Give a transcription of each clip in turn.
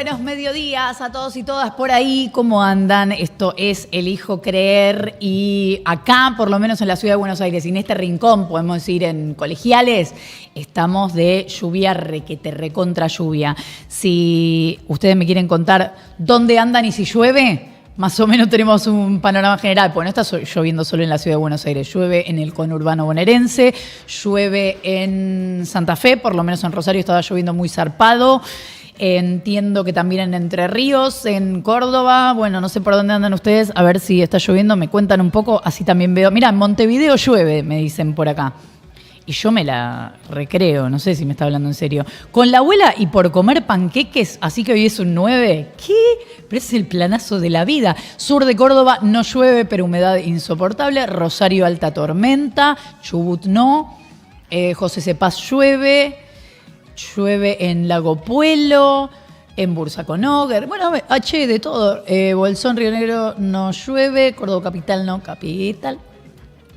buenos mediodías a todos y todas por ahí. ¿Cómo andan? Esto es Elijo Creer y acá, por lo menos en la ciudad de Buenos Aires, y en este rincón, podemos decir en Colegiales, estamos de lluvia, requete, recontra lluvia. Si ustedes me quieren contar dónde andan y si llueve, más o menos tenemos un panorama general. Pues no está lloviendo solo en la ciudad de Buenos Aires, llueve en el conurbano bonaerense, llueve en Santa Fe, por lo menos en Rosario estaba lloviendo muy zarpado. Entiendo que también en Entre Ríos, en Córdoba, bueno, no sé por dónde andan ustedes, a ver si está lloviendo, me cuentan un poco, así también veo. Mira, en Montevideo llueve, me dicen por acá. Y yo me la recreo, no sé si me está hablando en serio. Con la abuela y por comer panqueques, así que hoy es un 9. ¿Qué? Pero es el planazo de la vida. Sur de Córdoba no llueve, pero humedad insoportable. Rosario alta tormenta. Chubut no. José Cepaz llueve. Llueve en Lago Puelo. En Bursaconoguer. Bueno, de todo. Bolsón, Río Negro no llueve. Córdoba capital no, capital.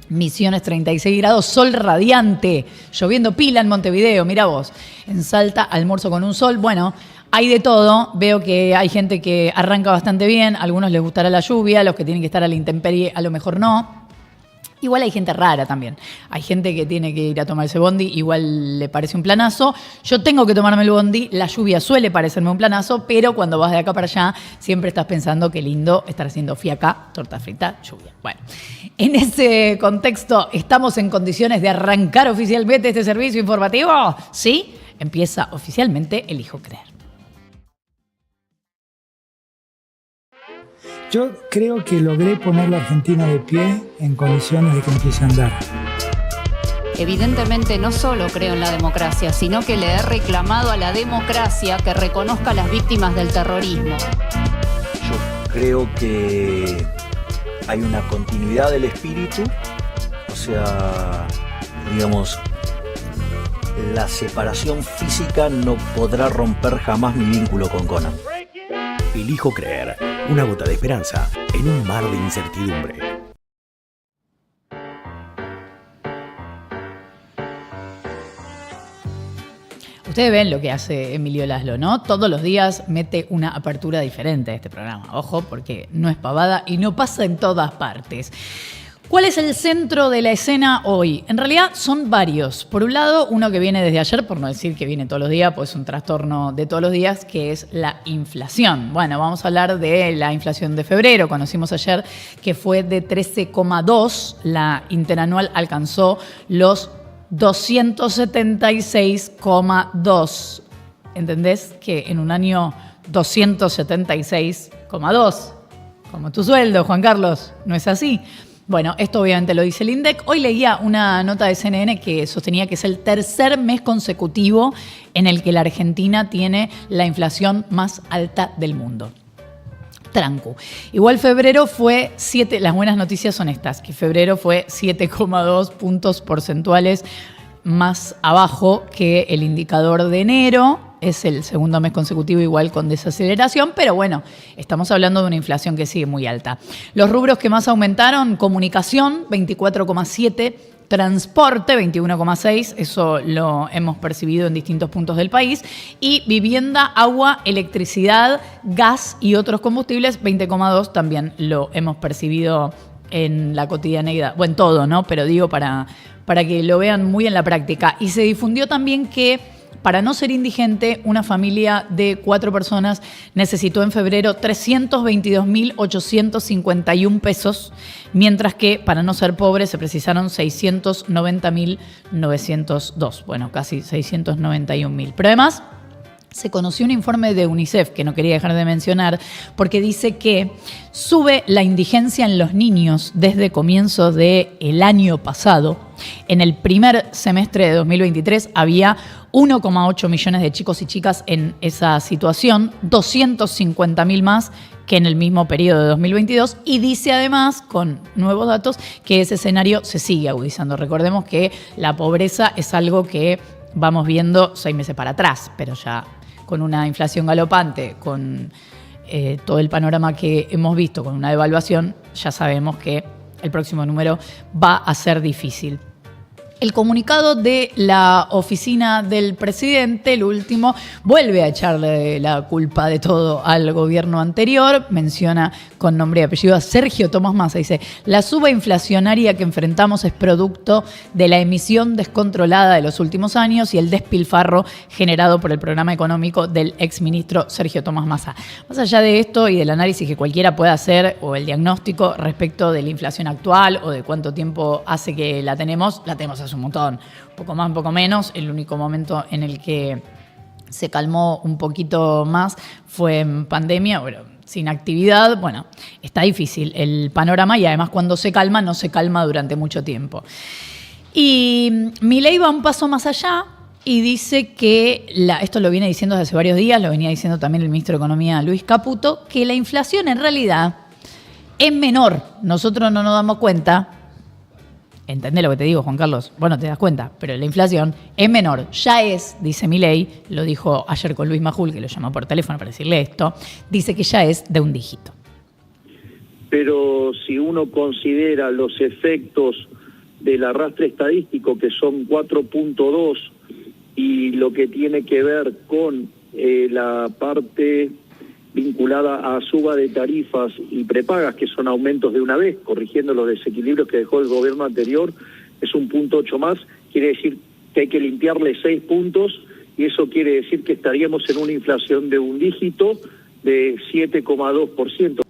Misiones 36 grados, sol radiante, lloviendo pila en Montevideo, mira vos. En Salta, almuerzo con un sol. Bueno, hay de todo. Veo que hay gente que arranca bastante bien, a algunos les gustará la lluvia, los que tienen que estar a la intemperie a lo mejor no. Igual hay gente rara también. Hay gente que tiene que ir a tomarse bondi, igual le parece un planazo. Yo tengo que tomarme el bondi, la lluvia suele parecerme un planazo, pero cuando vas de acá para allá siempre estás pensando qué lindo estar haciendo fiaca, torta frita, lluvia. Bueno, en ese contexto, ¿estamos en condiciones de arrancar oficialmente este servicio informativo? ¿Sí? Empieza oficialmente Elijo Creer. Yo creo que logré poner la Argentina de pie en condiciones de que empiece a andar. Evidentemente no solo creo en la democracia, sino que le he reclamado a la democracia que reconozca a las víctimas del terrorismo. Yo creo que hay una continuidad del espíritu, o sea, digamos, la separación física no podrá romper jamás mi vínculo con Conan. Elijo Creer, una gota de esperanza en un mar de incertidumbre. Ustedes ven lo que hace Emilio Laszlo, ¿no? Todos los días mete una apertura diferente a este programa. Ojo, porque no es pavada y no pasa en todas partes. ¿Cuál es el centro de la escena hoy? En realidad son varios. Por un lado, uno que viene desde ayer, por no decir que viene todos los días, pues es un trastorno de todos los días, que es la inflación. Bueno, vamos a hablar de la inflación de febrero. Conocimos ayer que fue de 13,2. La interanual alcanzó los 276,2. ¿Entendés? Que en un año 276,2. Como tu sueldo, Juan Carlos. ¿No es así? Bueno, esto obviamente lo dice el INDEC. Hoy leía una nota de CNN que sostenía que es el tercer mes consecutivo en el que la Argentina tiene la inflación más alta del mundo. Trancu. Igual febrero fue 7, las buenas noticias son estas, que febrero fue 7,2 puntos porcentuales más abajo que el indicador de enero. Es el segundo mes consecutivo igual con desaceleración, pero bueno, estamos hablando de una inflación que sigue muy alta. Los rubros que más aumentaron, comunicación, 24,7%, transporte, 21,6%, eso lo hemos percibido en distintos puntos del país, y vivienda, agua, electricidad, gas y otros combustibles, 20,2%, también lo hemos percibido en la cotidianeidad, bueno, en todo, ¿no? Pero digo para que lo vean muy en la práctica. Y se difundió también que para no ser indigente, una familia de 4 personas necesitó en febrero 322.851 pesos, mientras que para no ser pobre se precisaron 690.902. Bueno, casi 691.000. Pero además se conoció un informe de UNICEF, que no quería dejar de mencionar, porque dice que sube la indigencia en los niños desde comienzos del año pasado. En el primer semestre de 2023 había 1,8 millones de chicos y chicas en esa situación, 250.000 más que en el mismo periodo de 2022, y dice además, con nuevos datos, que ese escenario se sigue agudizando. Recordemos que la pobreza es algo que vamos viendo 6 meses para atrás, pero ya con una inflación galopante, con todo el panorama que hemos visto, con una devaluación, ya sabemos que el próximo número va a ser difícil. El comunicado de la oficina del presidente, el último, vuelve a echarle la culpa de todo al gobierno anterior. Menciona con nombre y apellido a Sergio Tomás Massa. Dice, la suba inflacionaria que enfrentamos es producto de la emisión descontrolada de los últimos años y el despilfarro generado por el programa económico del exministro Sergio Tomás Massa. Más allá de esto y del análisis que cualquiera pueda hacer o el diagnóstico respecto de la inflación actual o de cuánto tiempo hace que la tenemos hace un montón, un poco más, un poco menos. El único momento en el que se calmó un poquito más fue en pandemia, bueno, sin actividad. Bueno, está difícil el panorama y además cuando se calma, no se calma durante mucho tiempo. Y Milei va un paso más allá y dice que, esto lo viene diciendo desde hace varios días, lo venía diciendo también el ministro de Economía Luis Caputo, que la inflación en realidad es menor. Nosotros no nos damos cuenta. Entendés lo que te digo, Juan Carlos. Vos no te das cuenta, pero la inflación es menor. Ya es, dice Milei, lo dijo ayer con Luis Majul, que lo llamó por teléfono para decirle esto, dice que ya es de un dígito. Pero si uno considera los efectos del arrastre estadístico, que son 4.2, y lo que tiene que ver con la parte vinculada a suba de tarifas y prepagas, que son aumentos de una vez, corrigiendo los desequilibrios que dejó el gobierno anterior, es 1.8 más, quiere decir que hay que limpiarle 6 puntos, y eso quiere decir que estaríamos en una inflación de un dígito de 7,2%.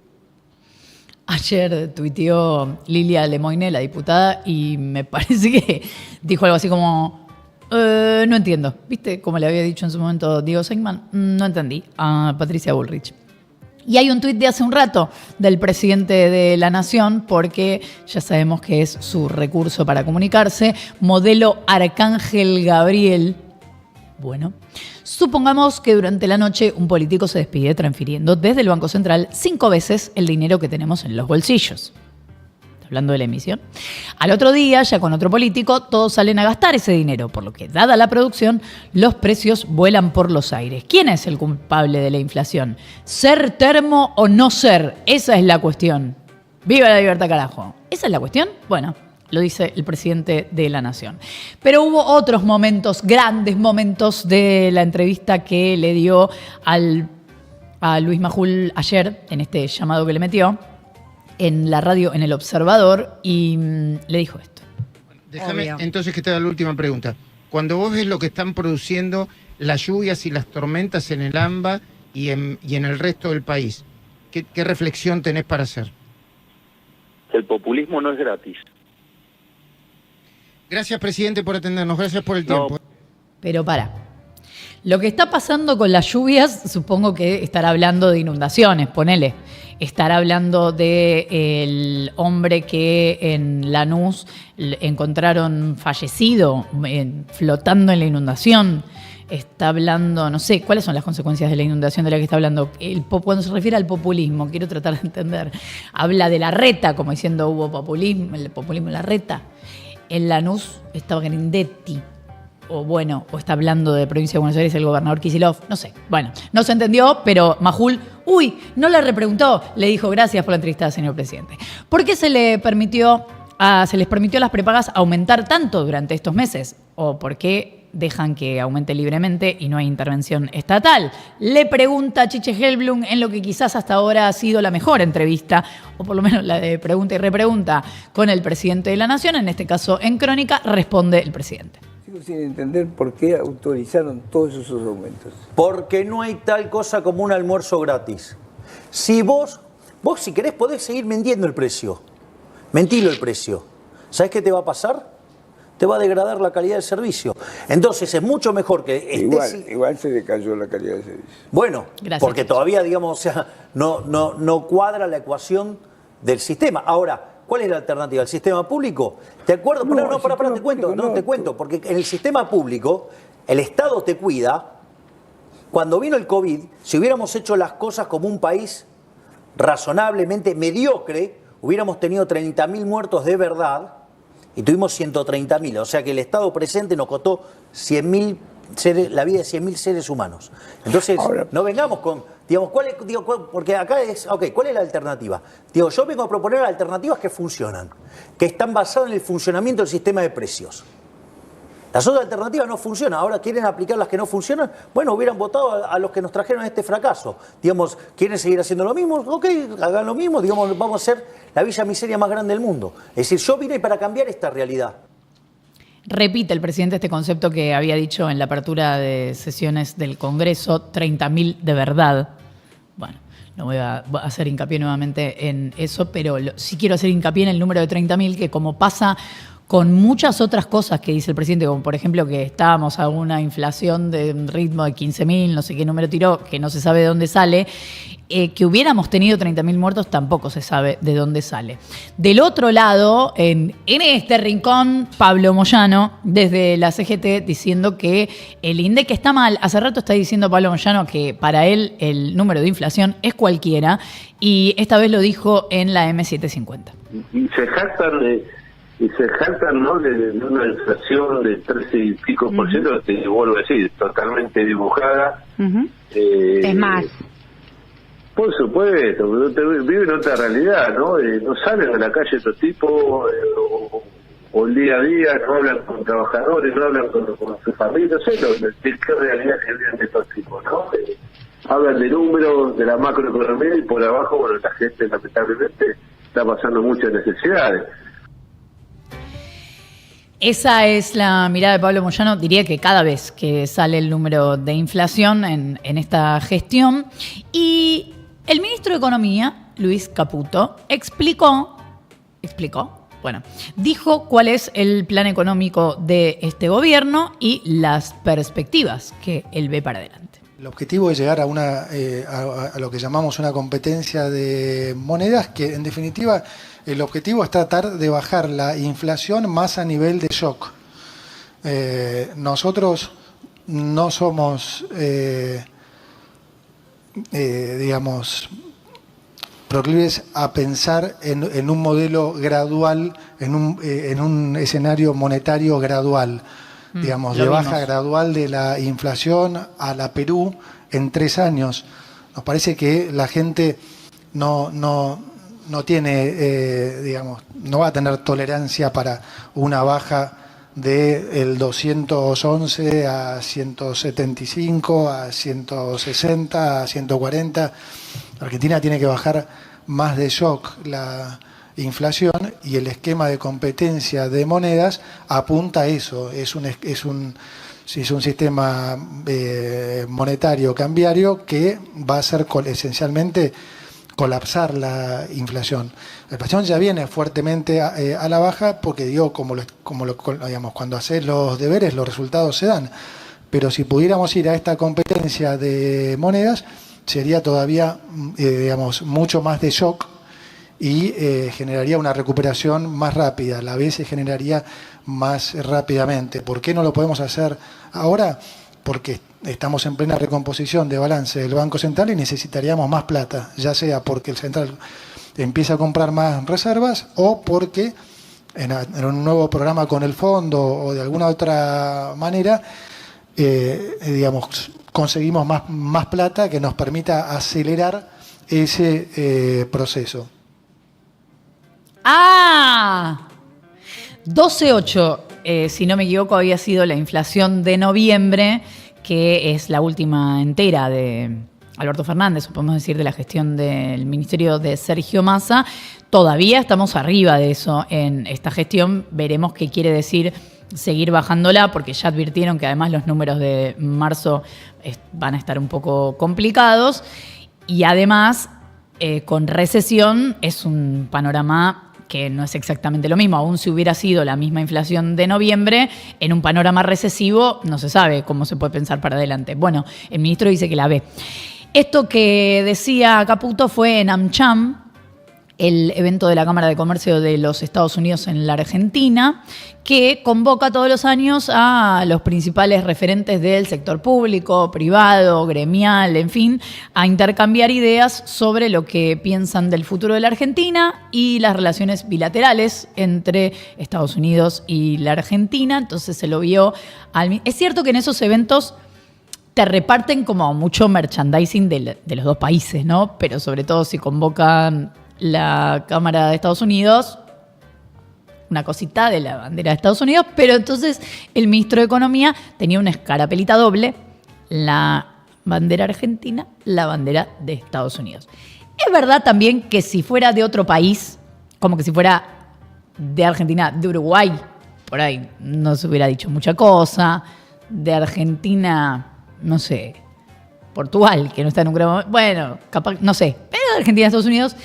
Ayer tuiteó Lilia Lemoine, la diputada, y me parece que dijo algo así como, no entiendo, ¿viste? Como le había dicho en su momento Diego Seigman, no entendí, a Patricia Bullrich. Y hay un tuit de hace un rato del presidente de la Nación, porque ya sabemos que es su recurso para comunicarse, modelo Arcángel Gabriel. Bueno, supongamos que durante la noche un político se despide transfiriendo desde el Banco Central 5 veces el dinero que tenemos en los bolsillos. Hablando de la emisión. Al otro día, ya con otro político, todos salen a gastar ese dinero, por lo que, dada la producción, los precios vuelan por los aires. ¿Quién es el culpable de la inflación? ¿Ser termo o no ser? Esa es la cuestión. ¡Viva la libertad, carajo! ¿Esa es la cuestión? Bueno, lo dice el presidente de la Nación. Pero hubo otros momentos, grandes momentos de la entrevista que le dio a Luis Majul ayer, en este llamado que le metió, en la radio, en El Observador, y le dijo esto. Déjame entonces que te haga la última pregunta. Cuando vos ves lo que están produciendo las lluvias y las tormentas en el AMBA y en el resto del país, ¿qué reflexión tenés para hacer? El populismo no es gratis. Gracias, presidente, por atendernos. Gracias por el tiempo. Pero lo que está pasando con las lluvias, supongo que estará hablando de inundaciones, ponele. Estará hablando del hombre que en Lanús encontraron fallecido, flotando en la inundación. Está hablando, no sé, ¿cuáles son las consecuencias de la inundación de la que está hablando? Cuando se refiere al populismo, quiero tratar de entender. Habla de la reta, como diciendo hubo populismo, el populismo en la reta. En Lanús estaba Grindetti. O está hablando de provincia de Buenos Aires el gobernador Kicillof, no sé. Bueno, no se entendió, pero Majul, no le repreguntó, le dijo gracias por la entrevista, señor presidente. ¿Por qué se les permitió a las prepagas aumentar tanto durante estos meses? ¿O por qué dejan que aumente libremente y no hay intervención estatal? Le pregunta Chiche Helblum en lo que quizás hasta ahora ha sido la mejor entrevista, o por lo menos la de pregunta y repregunta con el presidente de la Nación, en este caso en Crónica, responde el presidente. Sin entender por qué autorizaron todos esos aumentos. Porque no hay tal cosa como un almuerzo gratis. Si vos si querés podés seguir vendiendo el precio. Mentilo el precio. ¿Sabés qué te va a pasar? Te va a degradar la calidad del servicio. Entonces es mucho mejor que Igual se decayó la calidad del servicio. Bueno, gracias, porque todavía, no cuadra la ecuación del sistema. Ahora, ¿cuál es la alternativa? ¿El sistema público? ¿Te acuerdas? Te cuento, porque en el sistema público el Estado te cuida. Cuando vino el COVID, si hubiéramos hecho las cosas como un país razonablemente mediocre, hubiéramos tenido 30.000 muertos de verdad y tuvimos 130.000. O sea que el Estado presente nos costó la vida de 100.000 seres humanos. Entonces, ahora, no vengamos con... porque acá es, ¿cuál es la alternativa? Yo vengo a proponer alternativas que funcionan, que están basadas en el funcionamiento del sistema de precios. Las otras alternativas no funcionan. Ahora quieren aplicar las que no funcionan. Bueno, hubieran votado a los que nos trajeron este fracaso. Digamos, ¿quieren seguir haciendo lo mismo? Ok, hagan lo mismo. Digamos, vamos a ser la villa miseria más grande del mundo. Es decir, yo vine para cambiar esta realidad. Repite el presidente este concepto que había dicho en la apertura de sesiones del Congreso, 30.000 de verdad. Bueno, no voy a hacer hincapié nuevamente en eso, pero sí quiero hacer hincapié en el número de 30.000, que como pasa con muchas otras cosas que dice el presidente, como por ejemplo que estábamos a una inflación de un ritmo de 15.000, no sé qué número tiró, que no se sabe de dónde sale, que hubiéramos tenido 30.000 muertos tampoco se sabe de dónde sale. Del otro lado, en este rincón, Pablo Moyano, desde la CGT, diciendo que el INDEC está mal. Hace rato está diciendo Pablo Moyano que para él el número de inflación es cualquiera, y esta vez lo dijo en la M750. Y se jactan, ¿no?, de una inflación de 13 y pico por ciento, te vuelvo a decir, totalmente dibujada. Es más. Por supuesto, viven otra realidad, ¿no? No salen a la calle estos tipos, o el día a día, no hablan con trabajadores, no hablan con su familia, no sé de qué realidad que viven estos tipos, ¿no? Hablan de números, de la macroeconomía, y por abajo, bueno, la gente lamentablemente está pasando muchas necesidades. Esa es la mirada de Pablo Moyano, diría que cada vez que sale el número de inflación en esta gestión. Y el ministro de Economía, Luis Caputo, dijo cuál es el plan económico de este gobierno y las perspectivas que él ve para adelante. El objetivo es llegar a a lo que llamamos una competencia de monedas, que en definitiva el objetivo es tratar de bajar la inflación más a nivel de shock. Nosotros no somos, digamos, proclives a pensar en un modelo gradual, en un escenario monetario gradual. Digamos, de baja gradual de la inflación a la Perú en 3 años. Nos parece que la gente no tiene, digamos, no va a tener tolerancia para una baja del 211 a 175, a 160, a 140. Argentina tiene que bajar más de shock la inflación, y el esquema de competencia de monedas apunta a eso. Es un sistema monetario cambiario que va a hacer esencialmente colapsar la inflación. La inflación ya viene fuertemente a la baja porque, digamos, cuando haces los deberes los resultados se dan. Pero si pudiéramos ir a esta competencia de monedas, sería todavía, digamos, mucho más de shock, y generaría una recuperación más rápida, a la vez se generaría más rápidamente. ¿Por qué no lo podemos hacer ahora? Porque estamos en plena recomposición de balance del Banco Central y necesitaríamos más plata, ya sea porque el Central empieza a comprar más reservas, o porque en un nuevo programa con el fondo o de alguna otra manera, digamos, conseguimos más plata que nos permita acelerar ese proceso. 12.8, si no me equivoco, había sido la inflación de noviembre, que es la última entera de Alberto Fernández, podemos decir, de la gestión del ministerio de Sergio Massa. Todavía estamos arriba de eso en esta gestión. Veremos qué quiere decir seguir bajándola, porque ya advirtieron que además los números de marzo van a estar un poco complicados. Y además, con recesión, es un panorama que no es exactamente lo mismo. Aún si hubiera sido la misma inflación de noviembre, en un panorama recesivo no se sabe cómo se puede pensar para adelante. Bueno, el ministro dice que la ve. Esto que decía Caputo fue en AmCham, el evento de la Cámara de Comercio de los Estados Unidos en la Argentina, que convoca todos los años a los principales referentes del sector público, privado, gremial, en fin, a intercambiar ideas sobre lo que piensan del futuro de la Argentina y las relaciones bilaterales entre Estados Unidos y la Argentina. Entonces se lo vio Es cierto que en esos eventos te reparten como mucho merchandising de los dos países, ¿no? Pero sobre todo si convocan la Cámara de Estados Unidos, una cosita de la bandera de Estados Unidos, pero entonces el ministro de Economía tenía una escarapelita doble, la bandera argentina, la bandera de Estados Unidos. Es verdad también que si fuera de otro país, como que si fuera de Argentina, de Uruguay, por ahí no se hubiera dicho mucha cosa, de Argentina, no sé, Portugal, que no está en un gran momento, bueno, capaz, no sé, pero de Argentina, Estados Unidos,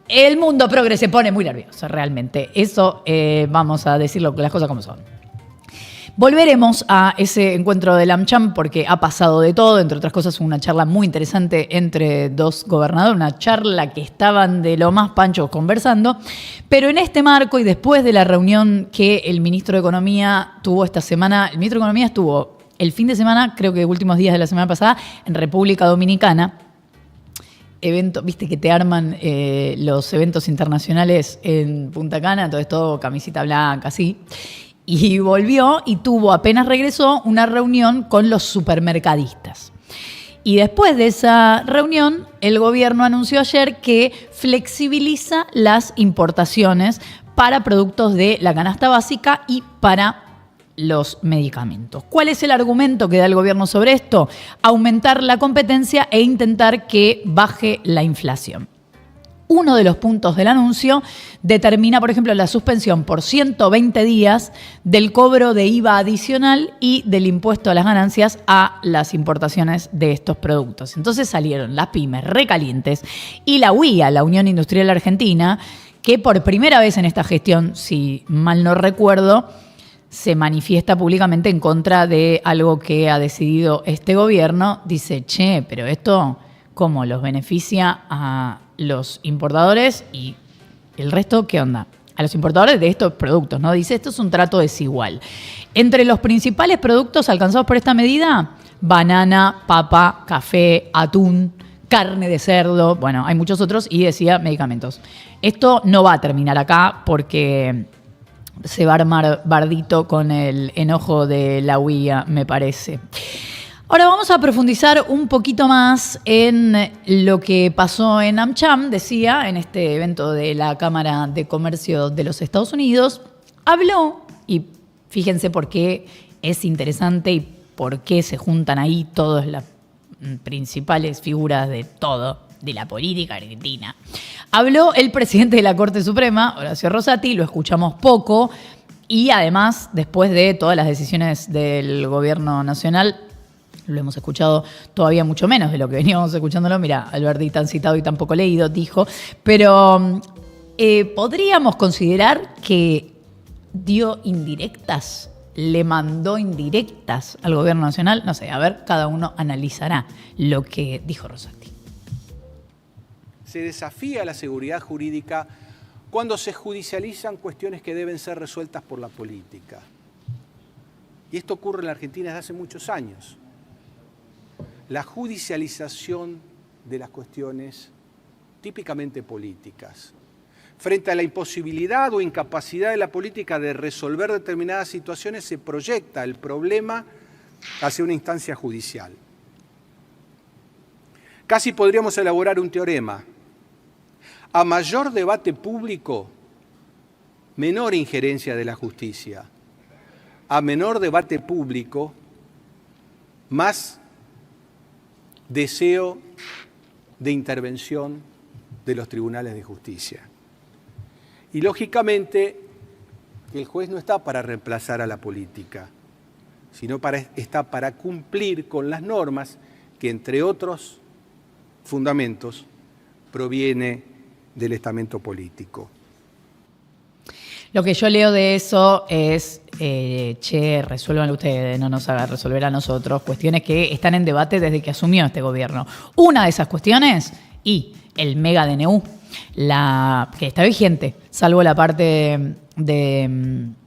el mundo progre se pone muy nervioso, realmente. Eso vamos a decirlo las cosas como son. Volveremos a ese encuentro del AmCham porque ha pasado de todo, entre otras cosas una charla muy interesante entre dos gobernadores, una charla que estaban de lo más panchos conversando, pero en este marco y después de la reunión que el ministro de Economía tuvo esta semana, el ministro de Economía estuvo el fin de semana, creo que últimos días de la semana pasada, en República Dominicana, evento, viste que te arman los eventos internacionales en Punta Cana, entonces todo camisita blanca, así. Y volvió y tuvo, apenas regresó, una reunión con los supermercadistas. Y después de esa reunión, el gobierno anunció ayer que flexibiliza las importaciones para productos de la canasta básica y para los medicamentos. ¿Cuál es el argumento que da el gobierno sobre esto? Aumentar la competencia e intentar que baje la inflación. Uno de los puntos del anuncio determina, por ejemplo, la suspensión por 120 días del cobro de IVA adicional y del impuesto a las ganancias a las importaciones de estos productos. Entonces salieron las pymes recalientes y la UIA, la Unión Industrial Argentina, que por primera vez en esta gestión, si mal no recuerdo, se manifiesta públicamente en contra de algo que ha decidido este gobierno. Dice, che, pero esto, ¿cómo los beneficia a los importadores y el resto, qué onda? A los importadores de estos productos, ¿no? Dice, esto es un trato desigual. Entre los principales productos alcanzados por esta medida, banana, papa, café, atún, carne de cerdo, bueno, hay muchos otros, y decía medicamentos. Esto no va a terminar acá porque se va a armar bardito con el enojo de la UIA, me parece. Ahora vamos a profundizar un poquito más en lo que pasó en AmCham, decía, en este evento de la Cámara de Comercio de los Estados Unidos. Habló, y fíjense por qué es interesante y por qué se juntan ahí todas las principales figuras de todo, de la política argentina. Habló el presidente de la Corte Suprema, Horacio Rosati, lo escuchamos poco, y además, después de todas las decisiones del gobierno nacional, lo hemos escuchado todavía mucho menos de lo que veníamos escuchándolo. Mira, Alberti tan citado y tan poco leído, dijo. Pero podríamos considerar que dio indirectas, le mandó indirectas al gobierno nacional. No sé, a ver, cada uno analizará lo que dijo Rosati. Se desafía la seguridad jurídica cuando se judicializan cuestiones que deben ser resueltas por la política. Y esto ocurre en la Argentina desde hace muchos años. La judicialización de las cuestiones típicamente políticas. Frente a la imposibilidad o incapacidad de la política de resolver determinadas situaciones, se proyecta el problema hacia una instancia judicial. Casi podríamos elaborar un teorema. A mayor debate público, menor injerencia de la justicia. A menor debate público, más deseo de intervención de los tribunales de justicia. Y lógicamente, el juez no está para reemplazar a la política, sino está para cumplir con las normas que, entre otros fundamentos, proviene del estamento político. Lo que yo leo de eso es, resuelvan ustedes, no nos hagan resolver a nosotros, cuestiones que están en debate desde que asumió este gobierno. Una de esas cuestiones, y el mega DNU, que está vigente, salvo la parte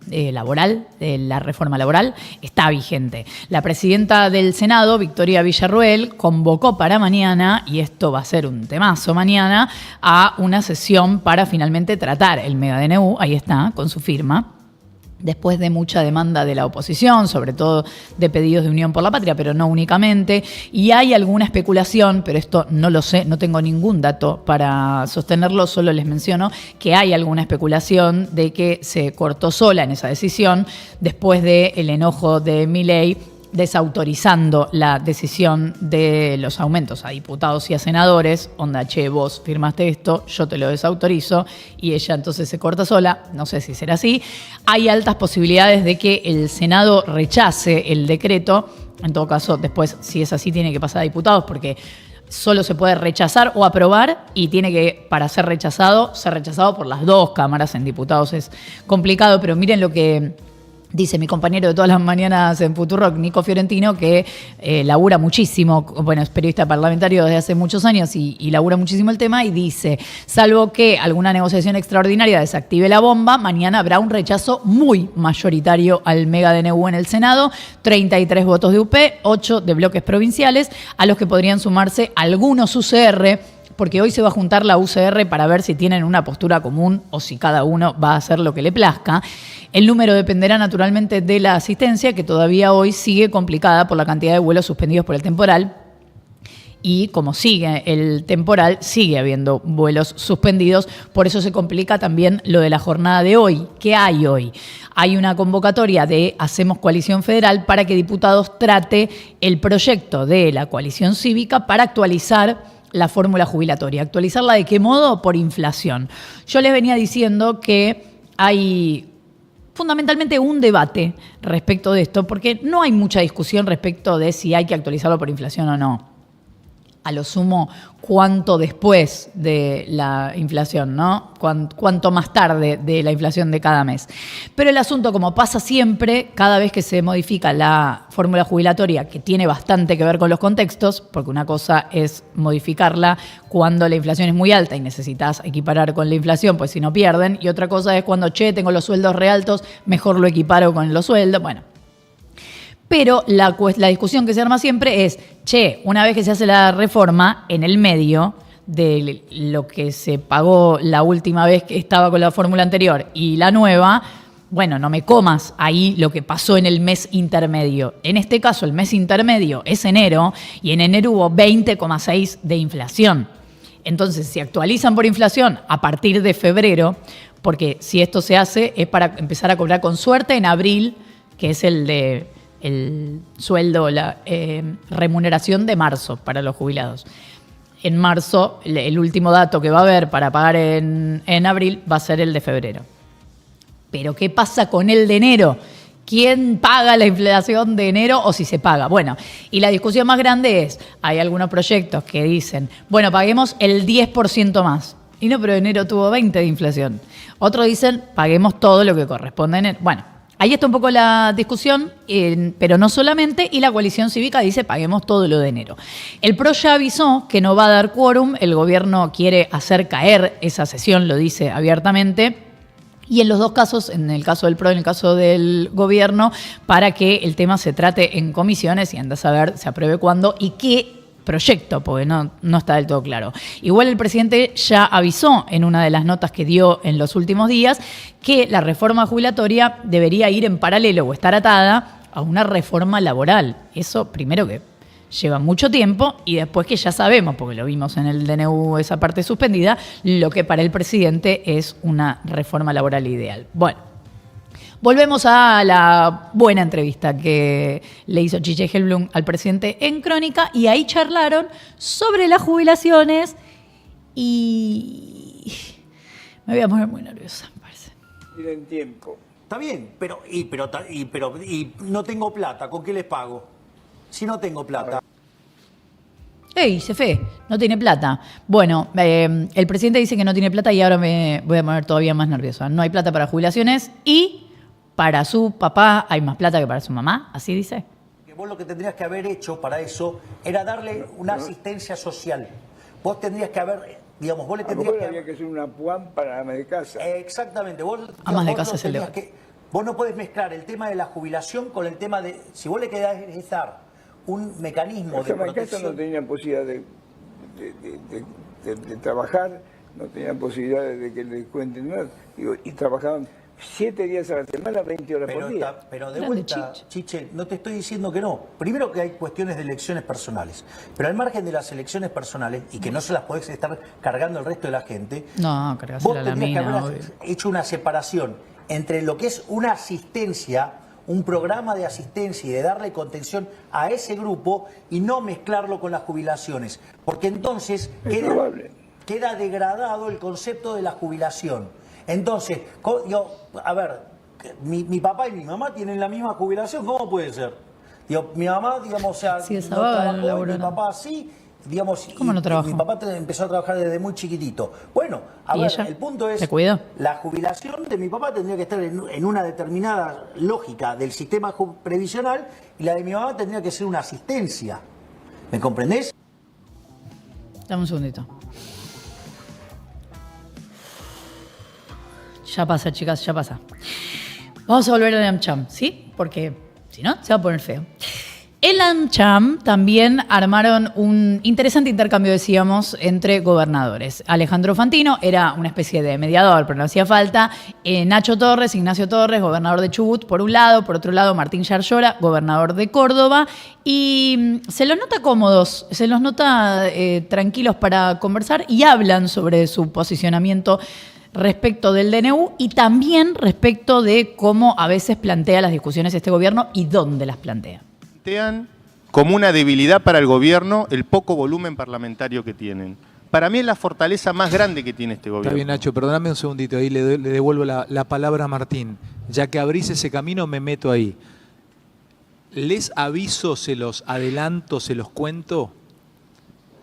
laboral, de la reforma laboral, está vigente. La presidenta del Senado, Victoria Villarruel, convocó para mañana, y esto va a ser un temazo mañana, a una sesión para finalmente tratar el mega DNU, ahí está, con su firma, después de mucha demanda de la oposición, sobre todo de pedidos de Unión por la Patria, pero no únicamente, y hay alguna especulación, pero esto no lo sé, no tengo ningún dato para sostenerlo, solo les menciono que hay alguna especulación de que se cortó sola en esa decisión después del enojo de Milei, desautorizando la decisión de los aumentos a diputados y a senadores. Onda, che, vos firmaste esto, yo te lo desautorizo, y ella entonces se corta sola. No sé si será así. Hay altas posibilidades de que el Senado rechace el decreto. En todo caso, después, si es así, tiene que pasar a diputados, porque solo se puede rechazar o aprobar, y tiene que, para ser rechazado por las dos cámaras. En diputados es complicado, pero miren lo que dice mi compañero de todas las mañanas en Futurock, Nico Fiorentino, que labura muchísimo, bueno, es periodista parlamentario desde hace muchos años y labura muchísimo el tema, y dice, salvo que alguna negociación extraordinaria desactive la bomba, mañana habrá un rechazo muy mayoritario al mega DNU en el Senado, 33 votos de UP, 8 de bloques provinciales, a los que podrían sumarse algunos UCR, porque hoy se va a juntar la UCR para ver si tienen una postura común o si cada uno va a hacer lo que le plazca. El número dependerá naturalmente de la asistencia, que todavía hoy sigue complicada por la cantidad de vuelos suspendidos por el temporal. Y como sigue el temporal, sigue habiendo vuelos suspendidos. Por eso se complica también lo de la jornada de hoy. ¿Qué hay hoy? Hay una convocatoria de Hacemos Coalición Federal para que diputados trate el proyecto de la coalición cívica para actualizar la fórmula jubilatoria. ¿Actualizarla de qué modo? Por inflación. Yo les venía diciendo que hay fundamentalmente un debate respecto de esto, porque no hay mucha discusión respecto de si hay que actualizarlo por inflación o no. A lo sumo, cuánto después de la inflación, ¿no? Cuánto más tarde de la inflación de cada mes. Pero el asunto, como pasa siempre, cada vez que se modifica la fórmula jubilatoria, que tiene bastante que ver con los contextos, porque una cosa es modificarla cuando la inflación es muy alta y necesitas equiparar con la inflación, pues si no pierden, y otra cosa es cuando, che, tengo los sueldos re altos, mejor lo equiparo con los sueldos, bueno. Pero la discusión que se arma siempre es, che, una vez que se hace la reforma, en el medio de lo que se pagó la última vez que estaba con la fórmula anterior y la nueva, bueno, no me comas ahí lo que pasó en el mes intermedio. En este caso, el mes intermedio es enero, y en enero hubo 20,6 de inflación. Entonces, si actualizan por inflación a partir de febrero, porque si esto se hace es para empezar a cobrar con suerte en abril, que es el sueldo, la remuneración de marzo para los jubilados. En marzo, el último dato que va a haber para pagar en abril va a ser el de febrero. Pero ¿qué pasa con el de enero? ¿Quién paga la inflación de enero o si se paga? Bueno, y la discusión más grande es, hay algunos proyectos que dicen, bueno, paguemos el 10% más. Y no, pero enero tuvo 20 de inflación. Otros dicen, paguemos todo lo que corresponde en enero. Bueno, ahí está un poco la discusión, pero no solamente, y la coalición cívica dice paguemos todo lo de enero. El PRO ya avisó que no va a dar quórum, el gobierno quiere hacer caer esa sesión, lo dice abiertamente, y en los dos casos, en el caso del PRO y en el caso del gobierno, para que el tema se trate en comisiones y anda a saber se apruebe cuándo y qué proyecto, porque no está del todo claro. Igual el presidente ya avisó en una de las notas que dio en los últimos días que la reforma jubilatoria debería ir en paralelo o estar atada a una reforma laboral. Eso primero que lleva mucho tiempo y después que ya sabemos, porque lo vimos en el DNU esa parte suspendida, lo que para el presidente es una reforma laboral ideal. Bueno. Volvemos a la buena entrevista que le hizo Chiche Hellblum al presidente en Crónica, y ahí charlaron sobre las jubilaciones y me voy a poner muy nerviosa, me parece. Tienen tiempo. Está bien, pero no tengo plata, ¿con qué les pago? Si no tengo plata. ¡Ey, Cefe! No tiene plata. Bueno, el presidente dice que no tiene plata y ahora me voy a poner todavía más nerviosa. No hay plata para jubilaciones y para su papá hay más plata que para su mamá, ¿así dice? Vos lo que tendrías que haber hecho para eso era darle una asistencia social. Vos tendrías que haber, digamos, vos le tendrías que había que hacer una PUAM para amas de casa. Exactamente. Amas de casa es el debate. Vos no podés mezclar el tema de la jubilación con el tema de, si vos le querés dar un mecanismo de protección. Las amas de casa no tenían posibilidad de trabajar, no tenían posibilidad de que les cuenten nada, y trabajaban 7 días a la semana, 20 horas por día. Pero de vuelta, Chiche, no te estoy diciendo que no. Primero que hay cuestiones de elecciones personales, pero al margen de las elecciones personales, y que no se las podés estar cargando el resto de la gente, no, vos tendrías que haber hecho una separación entre lo que es una asistencia, un programa de asistencia y de darle contención a ese grupo y no mezclarlo con las jubilaciones, porque entonces queda degradado el concepto de la jubilación. Entonces, a ver, mi papá y mi mamá tienen la misma jubilación, ¿cómo puede ser? Mi mamá, digamos, o sea, sí, no trabajó, mi papá sí, digamos, ¿cómo no trabajó? Mi papá empezó a trabajar desde muy chiquitito. Bueno, a ver, el punto es, la jubilación de mi papá tendría que estar en una determinada lógica del sistema previsional y la de mi mamá tendría que ser una asistencia. ¿Me comprendés? Dame un segundito. Ya pasa, chicas, ya pasa. Vamos a volver al AmCham, ¿sí? Porque si no, se va a poner feo. El AmCham también armaron un interesante intercambio, decíamos, entre gobernadores. Alejandro Fantino era una especie de mediador, pero no hacía falta. Ignacio Torres, gobernador de Chubut, por un lado. Por otro lado, Martín Yarlora, gobernador de Córdoba. Y se los nota cómodos, se los nota tranquilos para conversar y hablan sobre su posicionamiento respecto del DNU y también respecto de cómo a veces plantea las discusiones este gobierno y dónde las plantea. Plantean como una debilidad para el gobierno el poco volumen parlamentario que tienen. Para mí es la fortaleza más grande que tiene este gobierno. Está bien, Nacho, perdóname un segundito, ahí le devuelvo la palabra a Martín. Ya que abrís ese camino, me meto ahí. Les aviso, se los adelanto, se los cuento,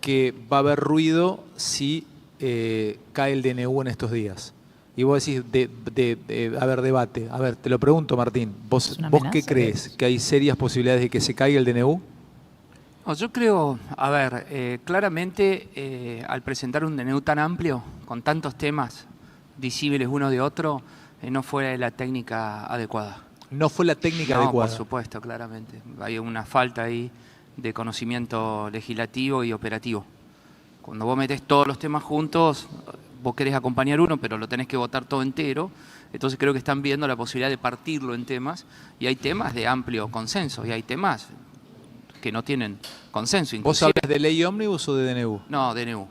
que va a haber ruido si cae el DNU en estos días. Y vos decís, a ver, debate. A ver, te lo pregunto, Martín. ¿Vos qué crees? ¿Que hay serias posibilidades de que se caiga el DNU? No, yo creo, a ver, claramente al presentar un DNU tan amplio, con tantos temas disímiles uno de otro, no fue la técnica adecuada. ¿No fue la técnica adecuada? Por supuesto, claramente. Hay una falta ahí de conocimiento legislativo y operativo. Cuando vos metés todos los temas juntos, vos querés acompañar uno, pero lo tenés que votar todo entero. Entonces creo que están viendo la posibilidad de partirlo en temas, y hay temas de amplio consenso, y hay temas que no tienen consenso. ¿Vos hablas de ley ómnibus o de DNU? No, DNU.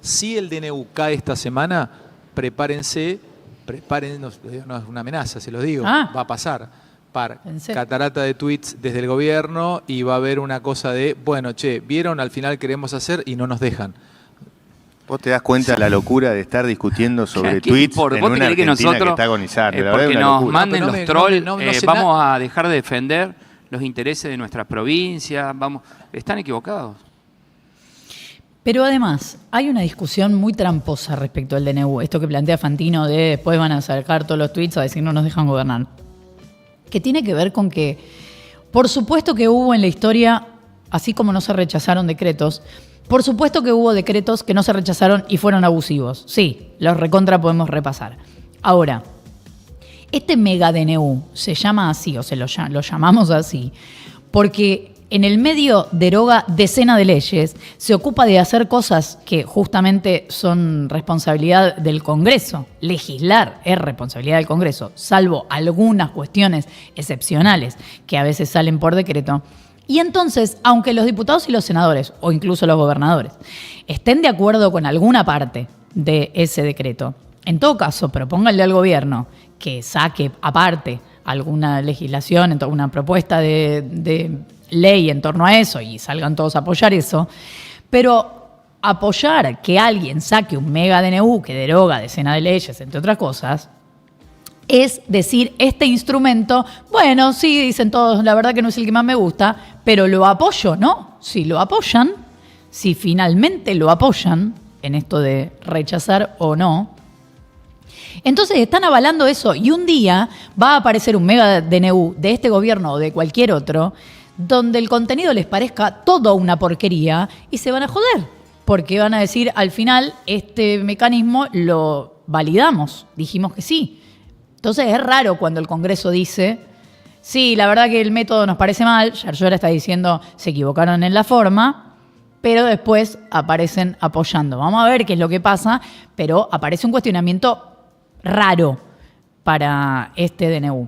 Si el DNU cae esta semana, prepárense, no es una amenaza, se los digo, va a pasar. Catarata de tweets desde el gobierno y va a haber una cosa de, bueno, vieron, al final queremos hacer y no nos dejan. ¿Vos te das cuenta de la locura de estar discutiendo sobre tweets en una Argentina que está agonizando? Porque nos manden los trolls, vamos a dejar de defender los intereses de nuestra provincia, están equivocados. Pero además, hay una discusión muy tramposa respecto al DNU. Esto que plantea Fantino de después van a sacar todos los tweets a decir no nos dejan gobernar. Que tiene que ver con que, por supuesto que hubo en la historia, así como no se rechazaron decretos, por supuesto que hubo decretos que no se rechazaron y fueron abusivos. Sí, los recontra podemos repasar. Ahora, este mega DNU se llama así, o lo llamamos así, porque en el medio deroga decenas de leyes, se ocupa de hacer cosas que justamente son responsabilidad del Congreso. Legislar es responsabilidad del Congreso, salvo algunas cuestiones excepcionales que a veces salen por decreto. Y entonces, aunque los diputados y los senadores, o incluso los gobernadores, estén de acuerdo con alguna parte de ese decreto, en todo caso, propónganle al gobierno que saque aparte alguna legislación, una propuesta de ley en torno a eso y salgan todos a apoyar eso, pero apoyar que alguien saque un mega DNU que deroga decenas de leyes, entre otras cosas, es decir, este instrumento, bueno, sí, dicen todos, la verdad que no es el que más me gusta, pero lo apoyo, ¿no? Si lo apoyan, si finalmente lo apoyan en esto de rechazar o no, entonces están avalando eso y un día va a aparecer un mega DNU de este gobierno o de cualquier otro donde el contenido les parezca toda una porquería y se van a joder, porque van a decir, al final, este mecanismo lo validamos, dijimos que sí. Entonces es raro cuando el Congreso dice, sí, la verdad que el método nos parece mal, Yarlora está diciendo, se equivocaron en la forma, pero después aparecen apoyando. Vamos a ver qué es lo que pasa, pero aparece un cuestionamiento raro. para este DNU.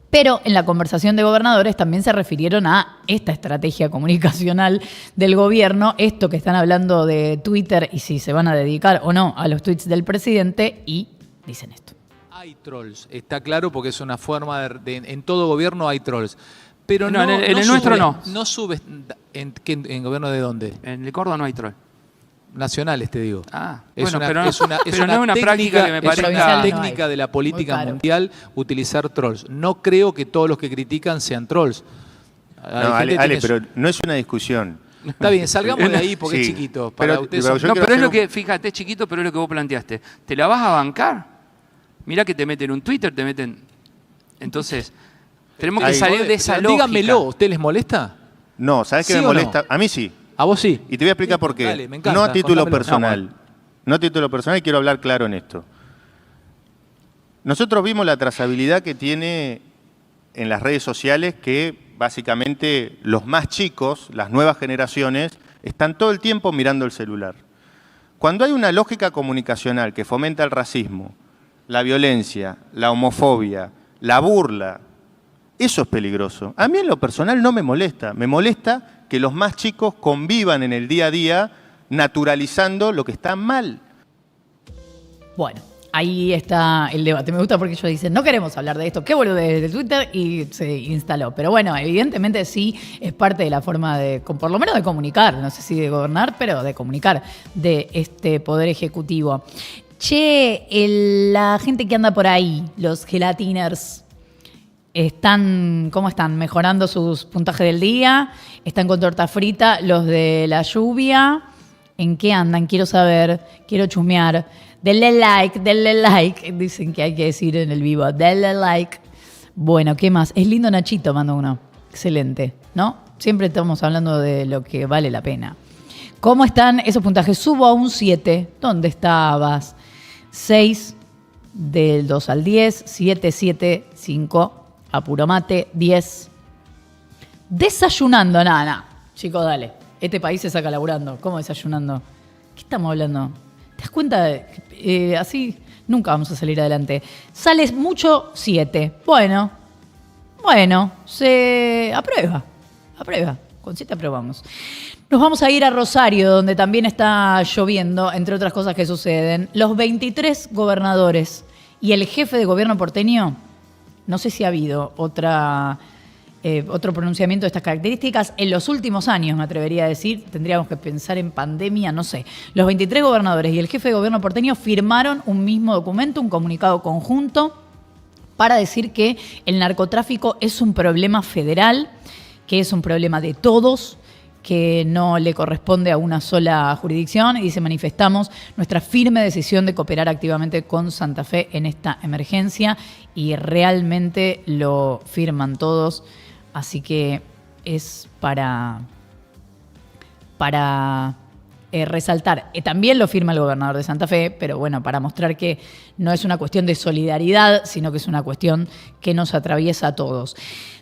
Pero en la conversación de gobernadores también se refirieron a esta estrategia comunicacional del gobierno, esto que están hablando de Twitter y si se van a dedicar o no a los tweets del presidente, y dicen esto. Hay trolls, está claro, porque es una forma en todo gobierno hay trolls. Pero no, en el nuestro no. No subes. ¿En gobierno de dónde? En el Córdoba no hay troll. Nacionales, te digo. Pero no es una técnica, práctica que me parezca... Es una técnica de la política mundial utilizar trolls. No creo que todos los que critican sean trolls. No, Ale, pero no es una discusión. Está bien, salgamos de ahí porque es chiquito. Pero es lo que, fíjate, es chiquito, pero es lo que vos planteaste. ¿Te la vas a bancar? Mirá que te meten un Twitter, te meten... Entonces, tenemos que salir de esa lógica. Díganmelo, ¿usted les molesta? No, ¿sabés qué me molesta? A mí sí. ¿A vos sí? Y te voy a explicar por qué. Dale, me encanta, no a título personal. No, bueno. No a título personal, y quiero hablar claro en esto. Nosotros vimos la trazabilidad que tiene en las redes sociales, que básicamente los más chicos, las nuevas generaciones, están todo el tiempo mirando el celular. Cuando hay una lógica comunicacional que fomenta el racismo, la violencia, la homofobia, la burla, eso es peligroso. A mí en lo personal no me molesta. Me molesta que los más chicos convivan en el día a día naturalizando lo que está mal. Bueno, ahí está el debate. Me gusta porque ellos dicen, no queremos hablar de esto, qué boludez de Twitter, y se instaló. Pero bueno, evidentemente sí es parte de la forma de, por lo menos de comunicar, no sé si de gobernar, pero de comunicar de este poder ejecutivo. Che, la gente que anda por ahí, los gelatiners, ¿cómo están? ¿Mejorando sus puntajes del día? ¿Están con torta frita? ¿Los de la lluvia? ¿En qué andan? Quiero saber, quiero chusmear. Denle like, dicen que hay que decir en el vivo. Denle like. Bueno, ¿qué más? Es lindo Nachito, mando uno. Excelente, ¿no? Siempre estamos hablando de lo que vale la pena. ¿Cómo están esos puntajes? Subo a un 7. ¿Dónde estabas? 6 del 2 al 10, 7, 7, 5. Apuro mate, 10. Desayunando, nada. Chicos, dale. Este país se saca laburando. ¿Cómo desayunando? ¿Qué estamos hablando? ¿Te das cuenta? Así nunca vamos a salir adelante. Sales mucho, 7. Bueno, se aprueba. Con 7 aprobamos. Nos vamos a ir a Rosario, donde también está lloviendo, entre otras cosas que suceden. Los 23 gobernadores y el jefe de gobierno porteño. No sé si ha habido otro pronunciamiento de estas características en los últimos años, me atrevería a decir. Tendríamos que pensar en pandemia, no sé. Los 23 gobernadores y el jefe de gobierno porteño firmaron un mismo documento, un comunicado conjunto, para decir que el narcotráfico es un problema federal, que es un problema de todos, que no le corresponde a una sola jurisdicción, y dice: manifestamos nuestra firme decisión de cooperar activamente con Santa Fe en esta emergencia, y realmente lo firman todos, así que es para resaltar. También lo firma el gobernador de Santa Fe, pero bueno, para mostrar que no es una cuestión de solidaridad, sino que es una cuestión que nos atraviesa a todos.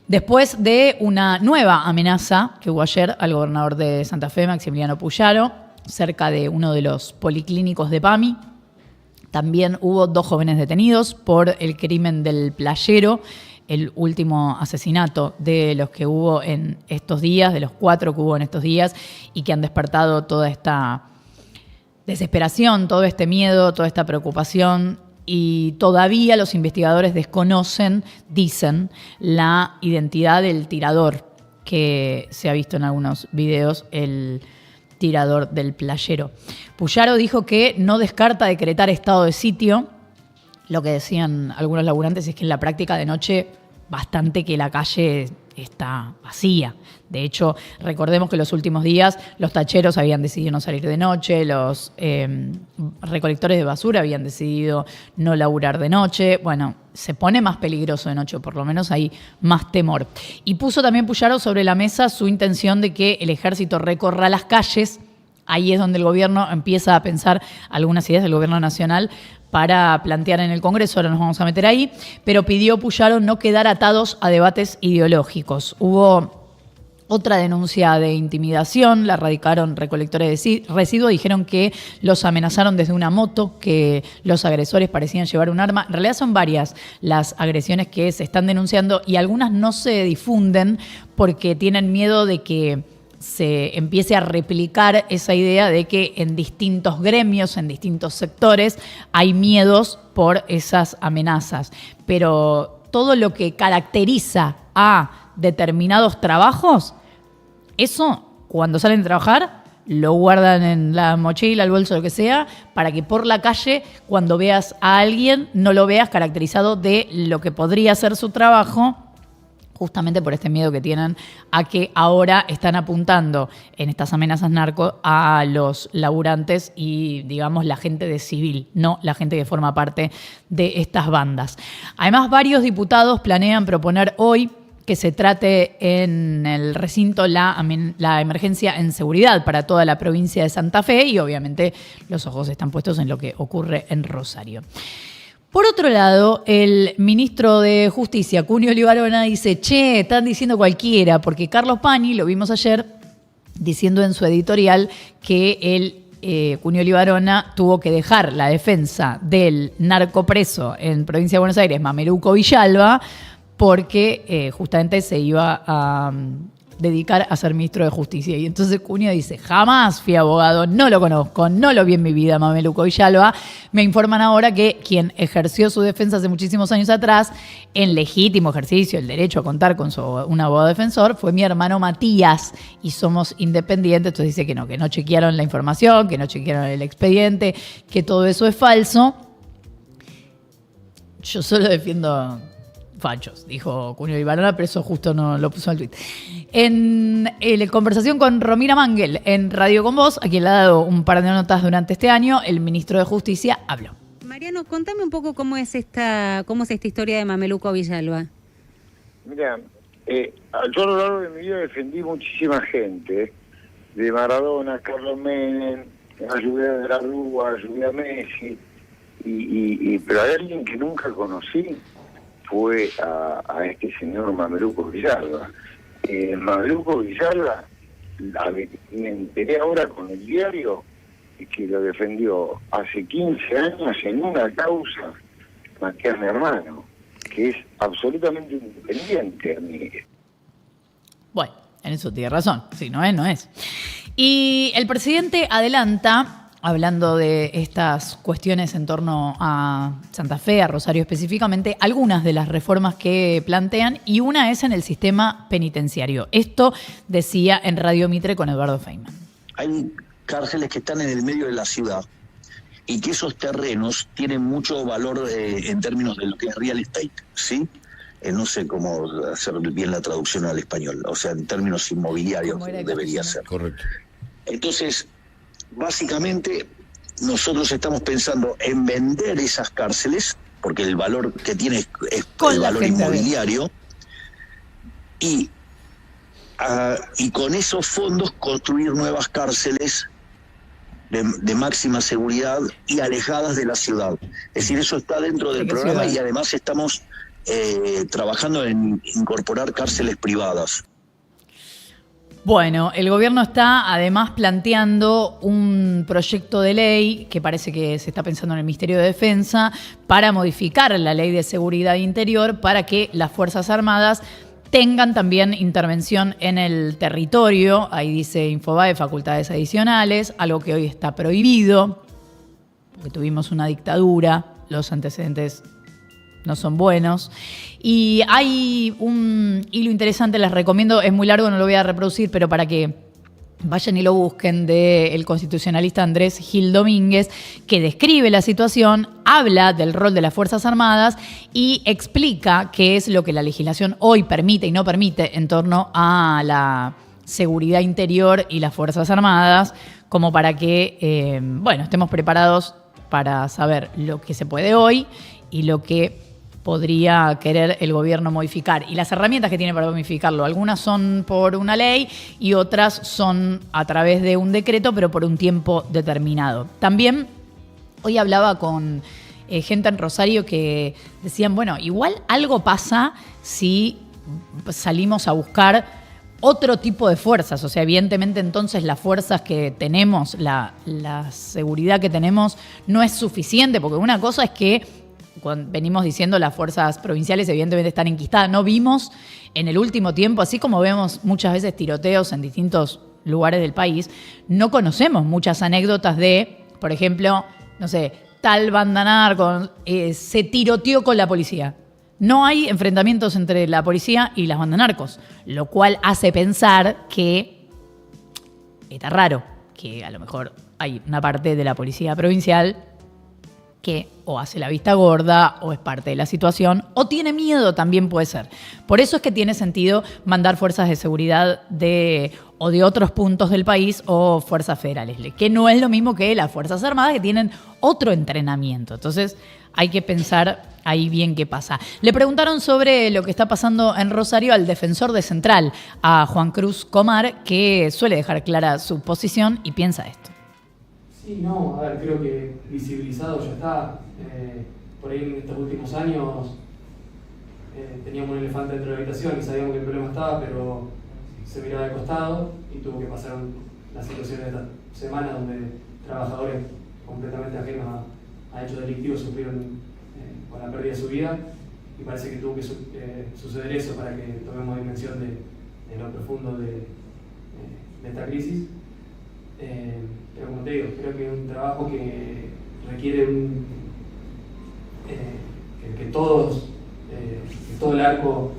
Después de una nueva amenaza que hubo ayer al gobernador de Santa Fe, Maximiliano Puyaro, cerca de uno de los policlínicos de PAMI, también hubo 2 jóvenes detenidos por el crimen del Playero, el último asesinato de los que hubo en estos días, de los 4 que hubo en estos días, y que han despertado toda esta desesperación, todo este miedo, toda esta preocupación. Y todavía los investigadores desconocen, dicen, la identidad del tirador, que se ha visto en algunos videos, el tirador del Playero. Puyaro dijo que no descarta decretar estado de sitio. Lo que decían algunos laburantes es que en la práctica de noche bastante que la calle está vacía. De hecho, recordemos que los últimos días los tacheros habían decidido no salir de noche, los recolectores de basura habían decidido no laburar de noche. Bueno, se pone más peligroso de noche, o por lo menos hay más temor. Y puso también Puyaro sobre la mesa su intención de que el ejército recorra las calles. Ahí es donde el gobierno empieza a pensar algunas ideas del gobierno nacional para plantear en el Congreso, ahora nos vamos a meter ahí, pero pidió Puyaro no quedar atados a debates ideológicos. Hubo Otra denuncia de intimidación la radicaron recolectores de residuos. Dijeron que los amenazaron desde una moto, que los agresores parecían llevar un arma. En realidad son varias las agresiones que se están denunciando y algunas no se difunden porque tienen miedo de que se empiece a replicar esa idea de que en distintos gremios, en distintos sectores, hay miedos por esas amenazas. Pero todo lo que caracteriza a determinados trabajos, eso, cuando salen a trabajar, lo guardan en la mochila, el bolso, lo que sea, para que por la calle, cuando veas a alguien, no lo veas caracterizado de lo que podría ser su trabajo, justamente por este miedo que tienen a que ahora están apuntando en estas amenazas narco a los laburantes y, digamos, la gente de civil, no la gente que forma parte de estas bandas. Además, varios diputados planean proponer hoy que se trate en el recinto la emergencia en seguridad para toda la provincia de Santa Fe y obviamente los ojos están puestos en lo que ocurre en Rosario. Por otro lado, el ministro de Justicia, Cunio Libarona, dice, están diciendo cualquiera, porque Carlos Pañi, lo vimos ayer, diciendo en su editorial que Cunio Libarona tuvo que dejar la defensa del narcopreso en provincia de Buenos Aires, Mameluco Villalba, porque justamente se iba a dedicar a ser ministro de Justicia. Y entonces Cunio dice, jamás fui abogado, no lo conozco, no lo vi en mi vida, Mameluco Villalba. Me informan ahora que quien ejerció su defensa hace muchísimos años atrás, en legítimo ejercicio, el derecho a contar con un abogado defensor, fue mi hermano Matías, y somos independientes. Entonces dice que no chequearon la información, que no chequearon el expediente, que todo eso es falso. Yo solo defiendo fachos, dijo Cunio Libarona, pero eso justo no lo puso en el tuit. En conversación con Romina Mangel en Radio Con Vos, a quien le ha dado un par de notas durante este año, el ministro de Justicia habló. Mariano, contame un poco cómo es esta historia de Mameluco Villalba. Mira, yo a lo largo de mi vida defendí muchísima gente, de Maradona, Carlos Menem, ayudé a De la Rúa, ayudé a Messi, pero hay alguien que nunca conocí, fue a este señor Mameluco Villalba. Mameluco Villalba, me enteré ahora con el diario, que lo defendió hace 15 años en una causa más que a mi hermano, que es absolutamente independiente a mí. Bueno, en eso tiene razón, si no es, no es. Y el presidente adelanta, hablando de estas cuestiones en torno a Santa Fe, a Rosario específicamente, algunas de las reformas que plantean, y una es en el sistema penitenciario. Esto decía en Radio Mitre con Eduardo Feynman. Hay cárceles que están en el medio de la ciudad y que esos terrenos tienen mucho valor en términos de lo que es real estate, ¿sí? No sé cómo hacer bien la traducción al español, o sea, en términos inmobiliarios debería ser. Correcto. Entonces, básicamente, nosotros estamos pensando en vender esas cárceles, porque el valor que tiene es el valor inmobiliario, y con esos fondos construir nuevas cárceles de máxima seguridad y alejadas de la ciudad. Es decir, eso está dentro del programa y además estamos trabajando en incorporar cárceles privadas. Bueno, el gobierno está además planteando un proyecto de ley que parece que se está pensando en el Ministerio de Defensa para modificar la Ley de Seguridad Interior para que las Fuerzas Armadas tengan también intervención en el territorio. Ahí dice Infobae, facultades adicionales, algo que hoy está prohibido, porque tuvimos una dictadura, los antecedentes no son buenos. Y hay un hilo interesante, les recomiendo, es muy largo, no lo voy a reproducir, pero para que vayan y lo busquen, del constitucionalista Andrés Gil Domínguez, que describe la situación, habla del rol de las Fuerzas Armadas y explica qué es lo que la legislación hoy permite y no permite en torno a la seguridad interior y las Fuerzas Armadas, como para que estemos preparados para saber lo que se puede hoy y lo que podría querer el gobierno modificar. Y las herramientas que tiene para modificarlo, algunas son por una ley y otras son a través de un decreto, pero por un tiempo determinado. También hoy hablaba con gente en Rosario que decían, bueno, igual algo pasa si salimos a buscar otro tipo de fuerzas. O sea, evidentemente entonces las fuerzas que tenemos, la seguridad que tenemos no es suficiente, porque una cosa es que cuando venimos diciendo las fuerzas provinciales evidentemente están enquistadas. No vimos en el último tiempo, así como vemos muchas veces tiroteos en distintos lugares del país, no conocemos muchas anécdotas de, por ejemplo, no sé, tal banda narco se tiroteó con la policía. No hay enfrentamientos entre la policía y las bandas narcos, lo cual hace pensar que está raro, que a lo mejor hay una parte de la policía provincial que o hace la vista gorda o es parte de la situación o tiene miedo, también puede ser. Por eso es que tiene sentido mandar fuerzas de seguridad o de otros puntos del país o fuerzas federales, que no es lo mismo que las Fuerzas Armadas, que tienen otro entrenamiento. Entonces hay que pensar ahí bien qué pasa. Le preguntaron sobre lo que está pasando en Rosario al defensor de Central, a Juan Cruz Comar, que suele dejar clara su posición y piensa esto. Sí, no, a ver, creo que visibilizado ya está. Por ahí en estos últimos años teníamos un elefante dentro de la habitación y sabíamos que el problema estaba, pero se miraba de costado y tuvo que pasar la situación de esta semana donde trabajadores completamente ajenos a hechos delictivos sufrieron con la pérdida de su vida, y parece que tuvo que suceder eso para que tomemos dimensión de lo profundo de esta crisis. Pero como te digo, creo que es un trabajo que requiere que todo el arco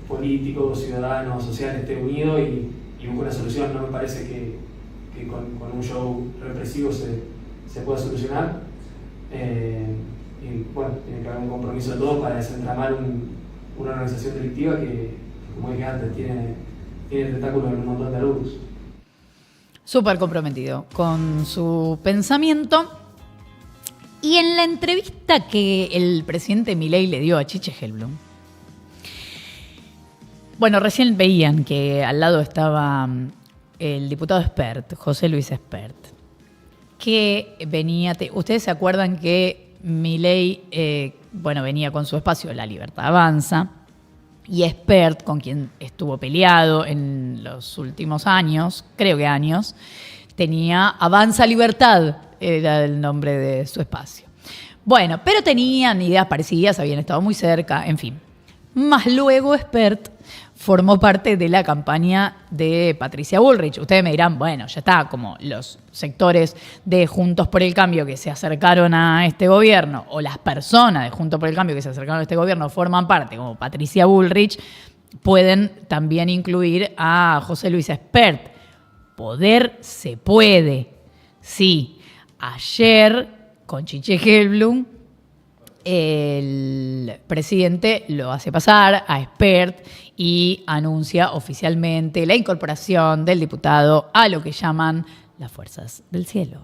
político, ciudadano, social esté unido y busque una solución. No me parece que con un show represivo se pueda solucionar. Y bueno, tiene que haber un compromiso de todos para desentramar una organización delictiva que, como dije antes, tiene tentáculos en un montón de alumnos. Súper comprometido con su pensamiento. Y en la entrevista que el presidente Milei le dio a Chiche Hellblum, bueno, recién veían que al lado estaba el diputado Espert, José Luis Espert, que venía... Ustedes se acuerdan que Milei, venía con su espacio La Libertad Avanza, y Espert, con quien estuvo peleado en los últimos años, creo que años, tenía Avanza Libertad, era el nombre de su espacio. Bueno, pero tenían ideas parecidas, habían estado muy cerca, en fin. Más luego Espert formó parte de la campaña de Patricia Bullrich. Ustedes me dirán, bueno, ya está, como los sectores de Juntos por el Cambio que se acercaron a este gobierno, o las personas de Juntos por el Cambio que se acercaron a este gobierno forman parte, como Patricia Bullrich, pueden también incluir a José Luis Espert. Poder se puede. Sí, ayer con Chiche Hellblum, el presidente lo hace pasar a Espert y anuncia oficialmente la incorporación del diputado a lo que llaman las Fuerzas del Cielo.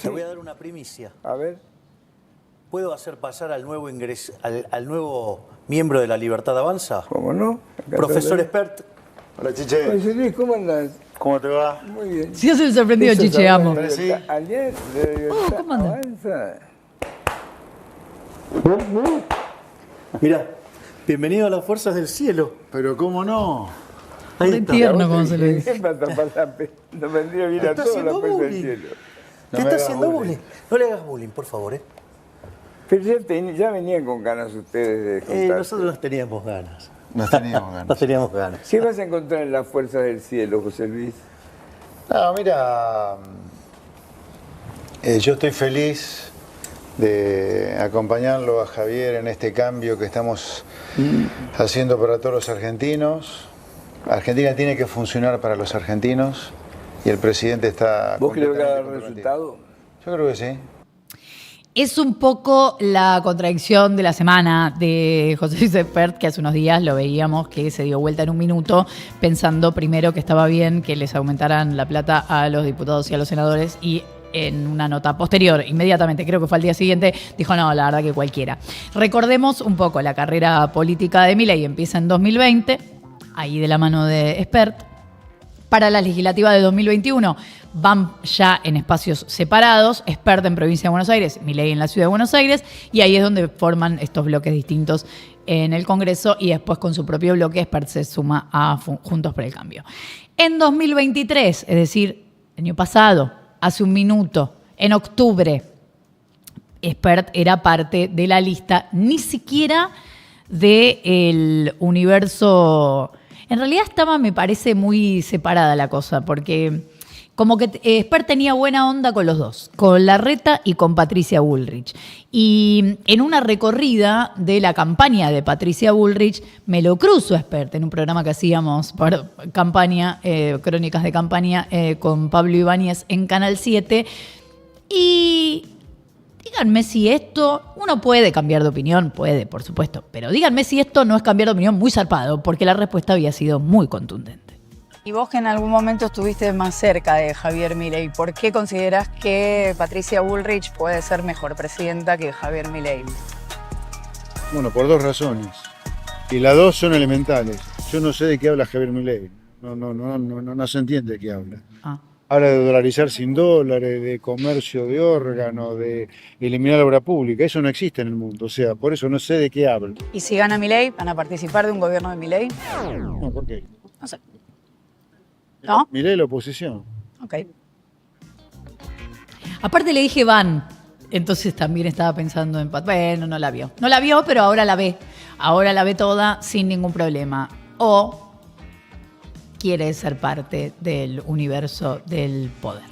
Te voy a dar una primicia. A ver. ¿Puedo hacer pasar al nuevo al nuevo miembro de La Libertad Avanza? ¿Cómo no? Profesor Espert. Hola, Chiche. José Luis, ¿cómo andás? ¿Cómo te va? Muy bien. Sí, hace el sorprendido, Chiche, amo. Sí. Ayer, ¿cómo andás? Avanza. Mirá, bienvenido a las Fuerzas del Cielo. Pero ¿cómo no? Ahí Re está. tierno como se lo dice. Nos vendría bien a todos las Fuerzas del Cielo. ¿Qué está haciendo bullying? No le hagas bullying, por favor, Pero ya venían con ganas ustedes de juntarse. Nosotros nos teníamos ganas. Nos teníamos ganas. Nos teníamos ganas. ¿Qué vas a encontrar en las Fuerzas del Cielo, José Luis? No, mira, yo estoy feliz de acompañarlo a Javier en este cambio que estamos haciendo para todos los argentinos. Argentina tiene que funcionar para los argentinos y el presidente está... ¿Vos crees que va a dar resultado? Yo creo que sí. Es un poco la contradicción de la semana de José Luis Espert, que hace unos días lo veíamos que se dio vuelta en un minuto pensando primero que estaba bien que les aumentaran la plata a los diputados y a los senadores, y en una nota posterior, inmediatamente, creo que fue al día siguiente, dijo no, la verdad que cualquiera. Recordemos un poco la carrera política de Milei, empieza en 2020, ahí de la mano de Espert. Para las legislativas de 2021 van ya en espacios separados, Espert en Provincia de Buenos Aires, Milei en la Ciudad de Buenos Aires, y ahí es donde forman estos bloques distintos en el Congreso, y después con su propio bloque Espert se suma a Juntos por el Cambio. En 2023, es decir, el año pasado, hace un minuto, en octubre, Espert era parte de la lista, ni siquiera del universo. En realidad estaba, me parece, muy separada la cosa, porque como que Espert tenía buena onda con los dos, con Larreta y con Patricia Bullrich. Y en una recorrida de la campaña de Patricia Bullrich, me lo cruzo Espert en un programa que hacíamos para campaña, crónicas de campaña, con Pablo Ibáñez en Canal 7. Y díganme si esto, uno puede cambiar de opinión, puede, por supuesto, pero díganme si esto no es cambiar de opinión muy zarpado, porque la respuesta había sido muy contundente. Y vos que en algún momento estuviste más cerca de Javier Milei, ¿por qué considerás que Patricia Bullrich puede ser mejor presidenta que Javier Milei? Bueno, por dos razones. Y las dos son elementales. Yo no sé de qué habla Javier Milei. No se entiende de qué habla. Habla de dolarizar sin dólares, de comercio de órganos, de eliminar la obra pública. Eso no existe en el mundo. O sea, por eso no sé de qué habla. ¿Y si gana Milei, van a participar de un gobierno de Milei? No, ¿por qué? No sé. ¿No? Milei la oposición. Ok. Aparte le dije van, entonces también estaba pensando en... Bueno, no la vio. No la vio, pero ahora la ve. Ahora la ve toda sin ningún problema. O quiere ser parte del universo del poder.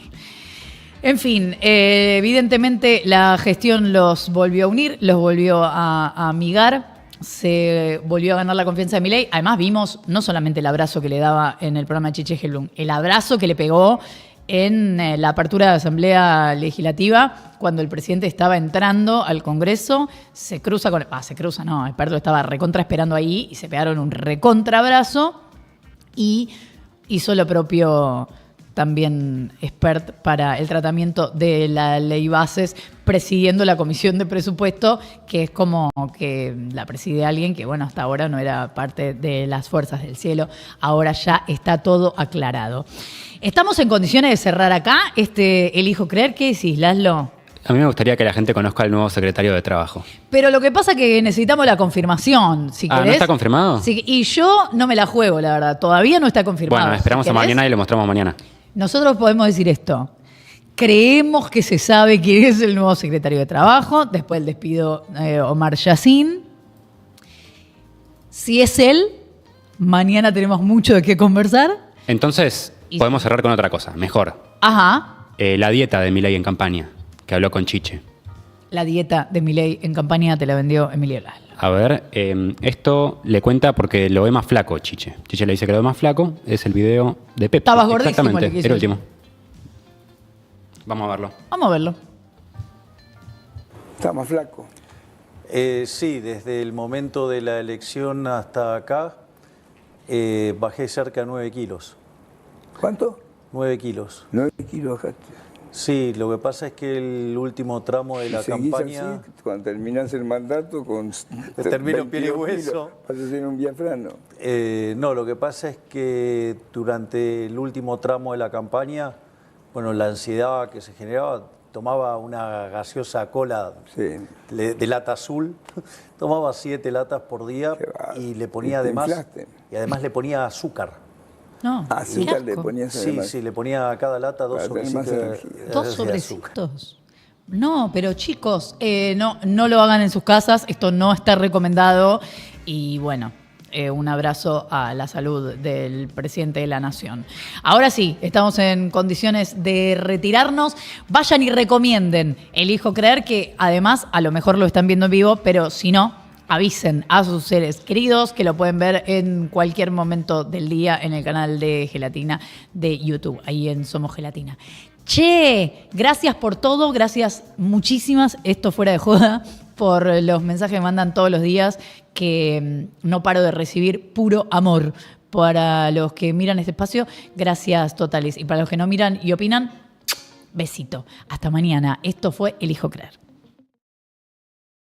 En fin, evidentemente la gestión los volvió a unir, los volvió a amigar. Se volvió a ganar la confianza de Milei. Además vimos no solamente el abrazo que le daba en el programa de Chiche Gelblum, el abrazo que le pegó en la apertura de la Asamblea Legislativa cuando el presidente estaba entrando al Congreso. Se cruza con... Experto estaba recontra esperando ahí y se pegaron un recontra abrazo y hizo lo propio también Espert para el tratamiento de la ley bases, presidiendo la Comisión de Presupuesto, que es como que la preside alguien que, bueno, hasta ahora no era parte de las fuerzas del cielo. Ahora ya está todo aclarado. ¿Estamos en condiciones de cerrar acá Elijo Creer? ¿Qué decís, Laszlo? A mí me gustaría que la gente conozca al nuevo secretario de Trabajo. Pero lo que pasa es que necesitamos la confirmación, si querés. ¿No está confirmado? Sí, y yo no me la juego, la verdad. Todavía no está confirmado. Bueno, esperamos a mañana y lo mostramos mañana. Nosotros podemos decir esto. Creemos que se sabe quién es el nuevo secretario de Trabajo, después del despido Omar Yassin. Si es él, mañana tenemos mucho de qué conversar. Entonces, podemos cerrar con otra cosa, mejor. Ajá. La dieta de Milei en campaña, que habló con Chiche. La dieta de Milei en campaña te la vendió Emilio Laszlo. A ver, esto le cuenta porque lo ve más flaco, Chiche. Chiche le dice que lo ve más flaco, es el video de Pepe. Estabas gordísimo. Exactamente, el último. Vamos a verlo. Vamos a verlo. Está más flaco. Sí, desde el momento de la elección hasta acá bajé cerca de 9 kilos. ¿Cuánto? 9 kilos. 9 kilos bajaste. Sí, lo que pasa es que el último tramo de la campaña... Así, cuando terminas el mandato con... Te termino piel y hueso. Vas a ser un biafrano. No, lo que pasa es que durante el último tramo de la campaña, bueno, la ansiedad que se generaba, tomaba una gaseosa cola de lata azul, tomaba 7 latas por día y le ponía además le ponía azúcar. No, azúcar le ponías además. Sí, le ponía a cada lata 2 sobrecitos. 2 sobrecitos. No, pero chicos, no lo hagan en sus casas, esto no está recomendado y bueno, un abrazo a la salud del presidente de la Nación. Ahora sí, estamos en condiciones de retirarnos. Vayan y recomienden Elijo Creer, que además a lo mejor lo están viendo en vivo, pero si no, avisen a sus seres queridos que lo pueden ver en cualquier momento del día en el canal de Gelatina de YouTube, ahí en Somos Gelatina. Che, gracias por todo, gracias muchísimas, esto fuera de joda, por los mensajes que mandan todos los días, que no paro de recibir puro amor. Para los que miran este espacio, gracias totales. Y para los que no miran y opinan, besito. Hasta mañana. Esto fue Elijo Creer.